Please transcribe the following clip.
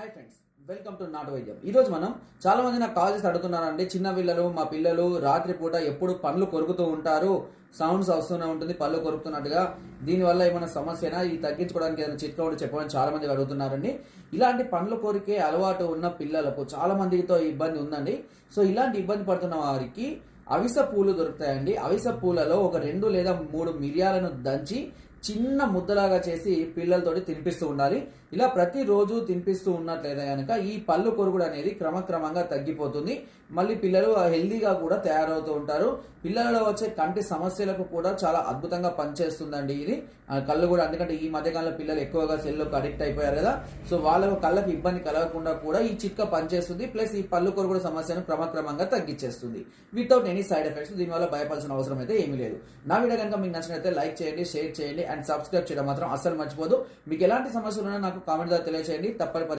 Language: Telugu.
హాయ్ ఫ్రెండ్స్, వెల్కమ్ టు నాటు వైద్యం. ఈరోజు మనం చాలా మంది నాకు కాల్ చేసి అడుగుతున్నారండి. చిన్న పిల్లలు, మా పిల్లలు రాత్రిపూట ఎప్పుడు పళ్ళు కొరుకుతూ ఉంటారు, సౌండ్స్ వస్తూనే ఉంటుంది పళ్ళు కొరుకుతున్నట్టుగా. దీనివల్ల ఏమైనా సమస్యనా, ఇది తగ్గించుకోవడానికి ఏదైనా చిట్కా ఉంటే చెప్పమని చాలా మంది అడుగుతున్నారండి. ఇలాంటి పండ్లు కొరికే అలవాటు ఉన్న పిల్లలకు చాలా మందితో ఇబ్బంది ఉందండి. సో ఇలాంటి ఇబ్బంది పడుతున్న వారికి అవిస పూలు దొరుకుతాయండి. అవిస పూలలో ఒక 2 లేదా 3 మిరియాలను దంచి చిన్న ముద్దలాగా చేసి పిల్లలతోటి తినిపిస్తూ ఉండాలి. ఇలా ప్రతిరోజు తినిపిస్తూ ఉన్నట్లయితే కనుక ఈ పళ్ళు కొరుకుడు అనేది క్రమక్రమంగా తగ్గిపోతుంది. మళ్ళీ పిల్లలు హెల్దీగా కూడా తయారవుతూ ఉంటారు. పిల్లలలో వచ్చే కంటి సమస్యలకు కూడా చాలా అద్భుతంగా పనిచేస్తుందండి ఇది. కళ్ళు కూడా, ఎందుకంటే ఈ మధ్యకాలంలో పిల్లలు ఎక్కువగా సెల్లకు అడిక్ట్ అయిపోయారు కదా. సో వాళ్ళకు కళ్ళకు ఇబ్బంది కలగకుండా కూడా ఈ చిట్కా పనిచేస్తుంది. ప్లస్ ఈ పళ్ళు కొరుకుడు సమస్యను క్రమక్రమంగా తగ్గించేస్తుంది వితౌట్ ఎనీ సైడ్ ఎఫెక్ట్స్. దీనివల్ల భయపడాల్సిన అవసరం అయితే ఏమీ లేదు. నా వీడియో కనుక మీకు నచ్చినట్లయితే లైక్ చేయండి, షేర్ చేయండి అండ్ సబ్స్క్రైబ్ చేయడం మాత్రం అస్సలు మర్చిపోదు. మీకు ఎలాంటి సమస్యలు ఉన్నా నాకు కామెంట్ ద్వారా తెలియజేయండి. తప్పని